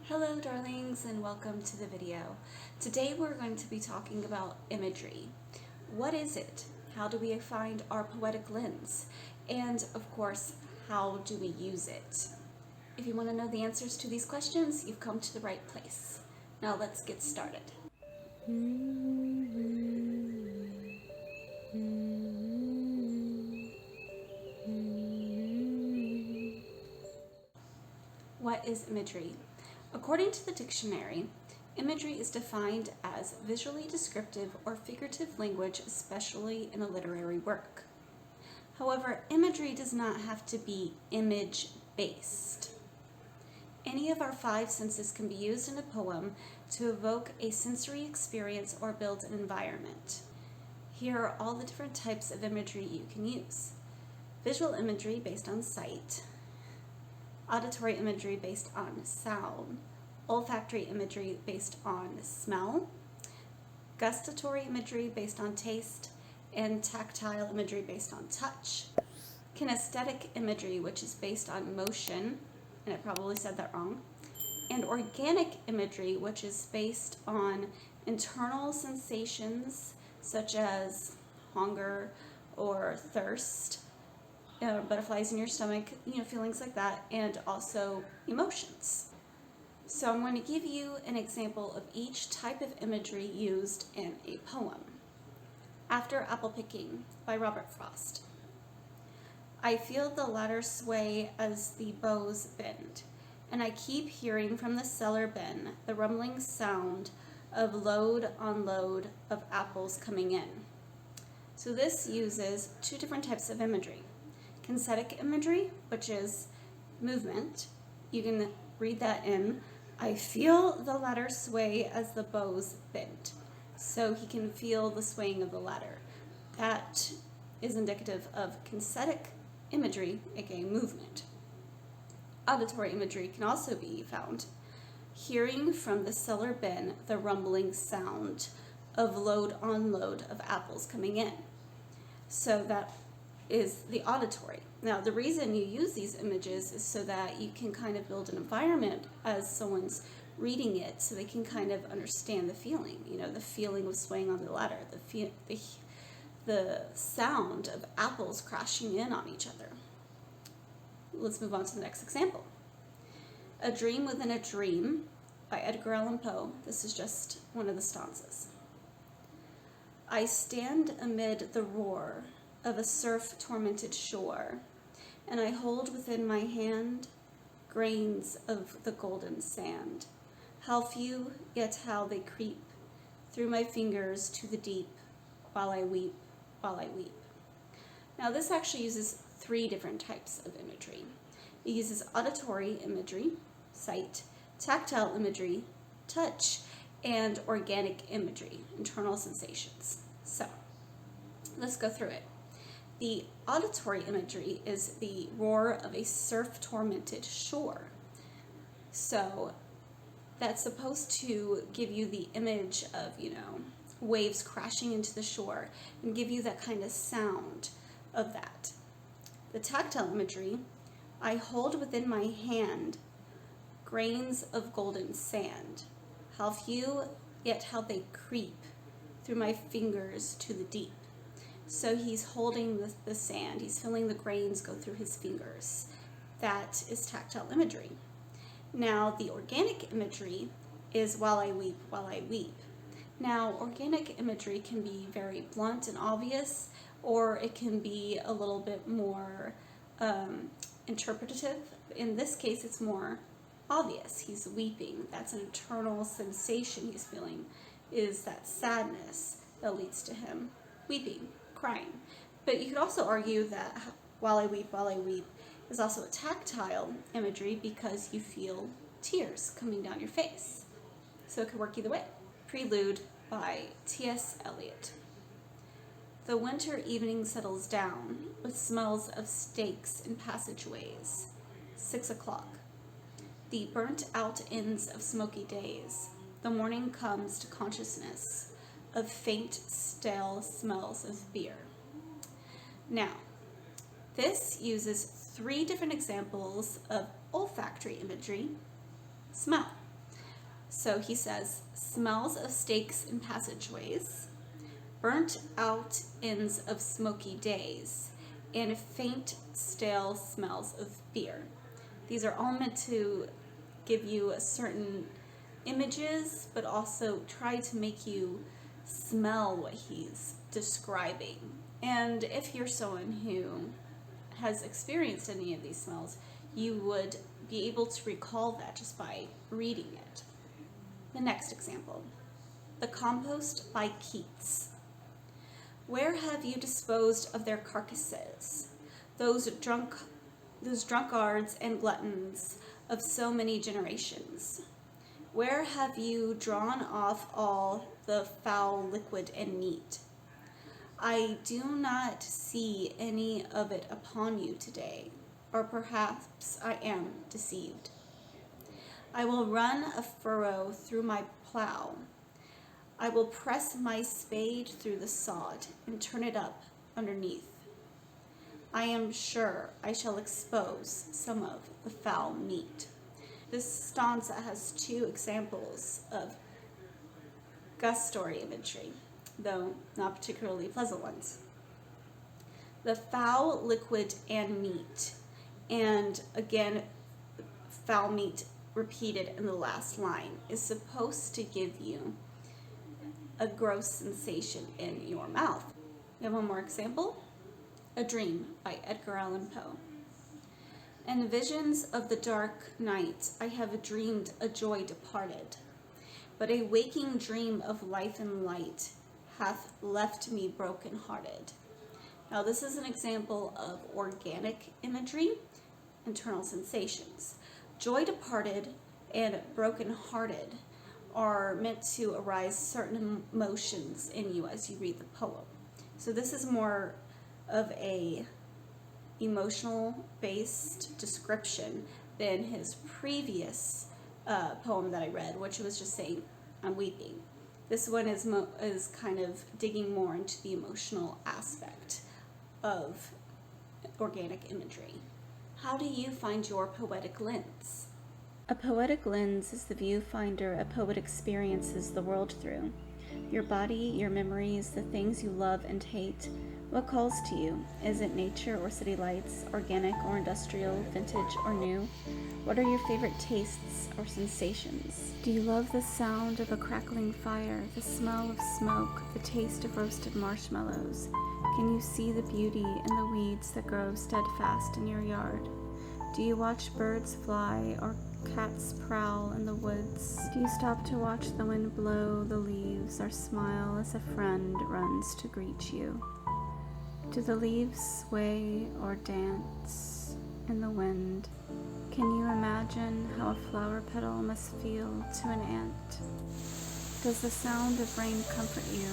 Hello darlings and welcome to the video. Today we're going to be talking about imagery. What is it? How do we find our poetic lens? And of course, how do we use it? If you want to know the answers to these questions, you've come to the right place. Now let's get started. What is imagery? According to the dictionary, imagery is defined as visually descriptive or figurative language, especially in a literary work. However, imagery does not have to be image-based. Any of our five senses can be used in a poem to evoke a sensory experience or build an environment. Here are all the different types of imagery you can use. Visual imagery based on sight, auditory imagery based on sound, olfactory imagery based on smell, gustatory imagery based on taste, and tactile imagery based on touch. Kinesthetic imagery, which is based on motion, and I probably said that wrong, and organic imagery, which is based on internal sensations such as hunger or thirst, butterflies in your stomach, feelings like that, and also emotions. So I'm going to give you an example of each type of imagery used in a poem. After Apple Picking by Robert Frost. I feel the ladder sway as the boughs bend, and I keep hearing from the cellar bin the rumbling sound of load on load of apples coming in. So this uses two different types of imagery. Kinesthetic imagery, which is movement. You can read that in, I feel the ladder sway as the boughs bend. So he can feel the swaying of the ladder. That is indicative of kinesthetic imagery, aka movement. Auditory imagery can also be found hearing from the cellar bin the rumbling sound of load on load of apples coming in. So that is the auditory. Now, the reason you use these images is so that you can kind of build an environment as someone's reading it, so they can kind of understand the feeling, the feeling of swaying on the ladder, the sound of apples crashing in on each other. Let's move on to the next example. A Dream Within a Dream by Edgar Allan Poe. This is just one of the stanzas. I stand amid the roar of a surf-tormented shore, and I hold within my hand grains of the golden sand. How few, yet how they creep through my fingers to the deep, while I weep, while I weep. Now this actually uses three different types of imagery. It uses auditory imagery, sight, tactile imagery, touch, and organic imagery, internal sensations. So let's go through it. The auditory imagery is the roar of a surf-tormented shore. So that's supposed to give you the image of, waves crashing into the shore and give you that kind of sound of that. The tactile imagery, I hold within my hand grains of golden sand. How few, yet how they creep through my fingers to the deep. So he's holding the sand, he's feeling the grains go through his fingers. That is tactile imagery. Now the organic imagery is while I weep, while I weep. Now organic imagery can be very blunt and obvious, or it can be a little bit more interpretative. In this case, it's more obvious. He's weeping. That's an internal sensation he's feeling, is that sadness that leads to him weeping, crying. But you could also argue that while I weep is also a tactile imagery because you feel tears coming down your face. So it could work either way. Prelude by T.S. Eliot. The winter evening settles down with smells of steaks in passageways. 6 o'clock. The burnt out ends of smoky days. The morning comes to consciousness of faint, stale smells of beer. Now, this uses three different examples of olfactory imagery, smell. So he says, smells of steaks in passageways, burnt out ends of smoky days, and faint, stale smells of beer. These are all meant to give you a certain images, but also try to make you smell what he's describing. And if you're someone who has experienced any of these smells, you would be able to recall that just by reading it. The next example, The Compost by Keats. Where have you disposed of their carcasses, those drunkards and gluttons of so many generations? Where have you drawn off all the foul liquid and meat? I do not see any of it upon you today, or perhaps I am deceived. I will run a furrow through my plow. I will press my spade through the sod and turn it up underneath. I am sure I shall expose some of the foul meat. This stanza has two examples of gustatory imagery, though not particularly pleasant ones. The foul liquid and meat, and again, foul meat repeated in the last line, is supposed to give you a gross sensation in your mouth. We have one more example, A Dream by Edgar Allan Poe. In visions of the dark night, I have dreamed a joy departed, but a waking dream of life and light hath left me broken-hearted. Now this is an example of organic imagery, internal sensations. Joy departed and broken-hearted are meant to arise certain emotions in you as you read the poem. So this is more of a emotional based description than his previous poem that I read, which was just saying, I'm weeping. This one is kind of digging more into the emotional aspect of organic imagery. How do you find your poetic lens? A poetic lens is the viewfinder a poet experiences the world through. Your body, your memories, the things you love and hate. What calls to you? Is it nature or city lights, organic or industrial, vintage or new? What are your favorite tastes or sensations? Do you love the sound of a crackling fire, the smell of smoke, the taste of roasted marshmallows? Can you see the beauty in the weeds that grow steadfast in your yard? Do you watch birds fly or cats prowl in the woods? Do you stop to watch the wind blow the leaves or smile as a friend runs to greet you? Do the leaves sway or dance in the wind? Can you imagine how a flower petal must feel to an ant? Does the sound of rain comfort you?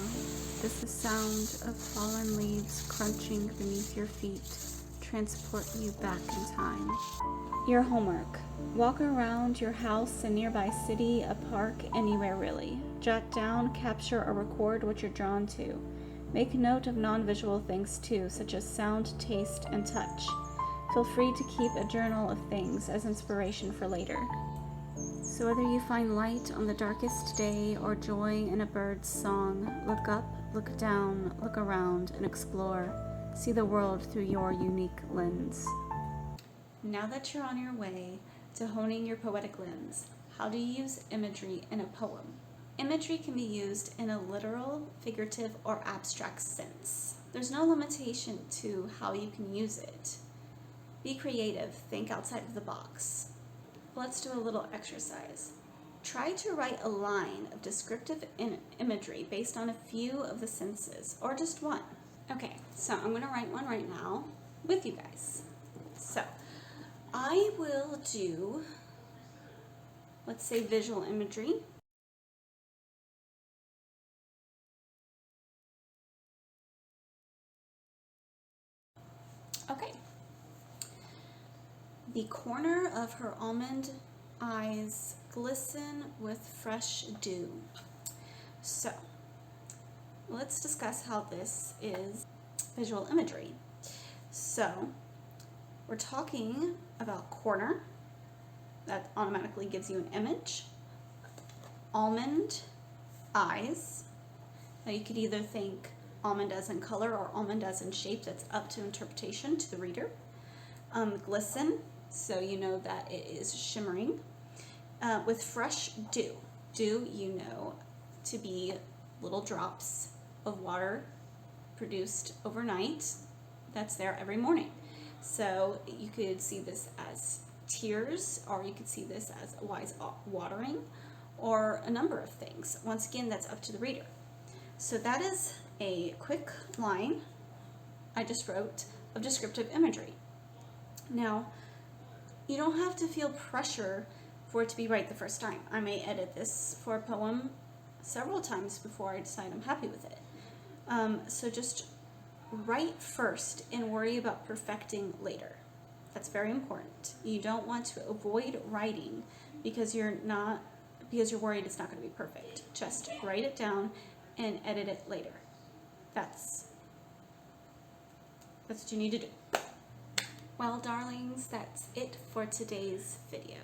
Does the sound of fallen leaves crunching beneath your feet transport you back in time? Your homework. Walk around your house, a nearby city, a park, anywhere really. Jot down, capture, or record what you're drawn to. Make note of non-visual things too, such as sound, taste, and touch. Feel free to keep a journal of things as inspiration for later. So whether you find light on the darkest day or joy in a bird's song, look up, look down, look around, and explore. See the world through your unique lens. Now that you're on your way to honing your poetic lens, how do you use imagery in a poem? Imagery can be used in a literal, figurative, or abstract sense. There's no limitation to how you can use it. Be creative, think outside of the box. Let's do a little exercise. Try to write a line of descriptive imagery based on a few of the senses, or just one. Okay, so I'm gonna write one right now with you guys. So, I will do, let's say, visual imagery. Okay. The corner of her almond eyes glisten with fresh dew. So, let's discuss how this is visual imagery. So, we're talking about corner. That automatically gives you an image. almond eyes. Now you could either think almond as in color or almond as in shape. That's up to interpretation to the reader. Glisten, so you know that it is shimmering. With fresh dew. Dew, you know, to be little drops of water produced overnight that's there every morning. So you could see this as tears, or you could see this as wise watering, or a number of things. Once again, that's up to the reader. So that is a quick line I just wrote of descriptive imagery. Now, you don't have to feel pressure for it to be right the first time. I may edit this for a poem several times before I decide I'm happy with it. So just write first and worry about perfecting later. That's very important. You don't want to avoid writing because you're worried it's not going to be perfect. Just write it down and edit it later. That's what you need to do. Well, darlings, that's it for today's video.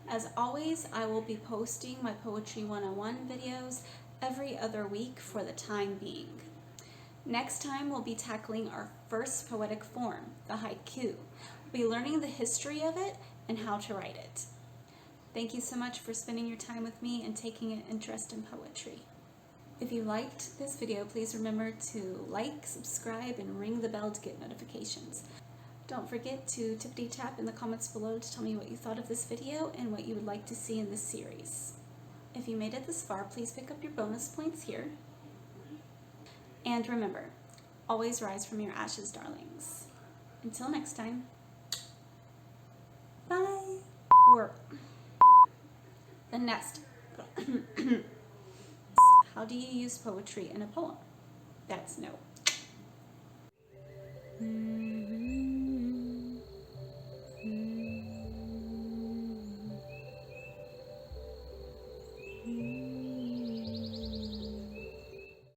As always, I will be posting my Poetry 101 videos every other week for the time being. Next time, we'll be tackling our first poetic form, the haiku. We'll be learning the history of it and how to write it. Thank you so much for spending your time with me and taking an interest in poetry. If you liked this video, please remember to like, subscribe, and ring the bell to get notifications. Don't forget to tippity tap in the comments below to tell me what you thought of this video and what you would like to see in this series. If you made it this far, please pick up your bonus points here. And remember, always rise from your ashes, darlings. Until next time, bye. The next. How do you use poetry in a poem? That's no.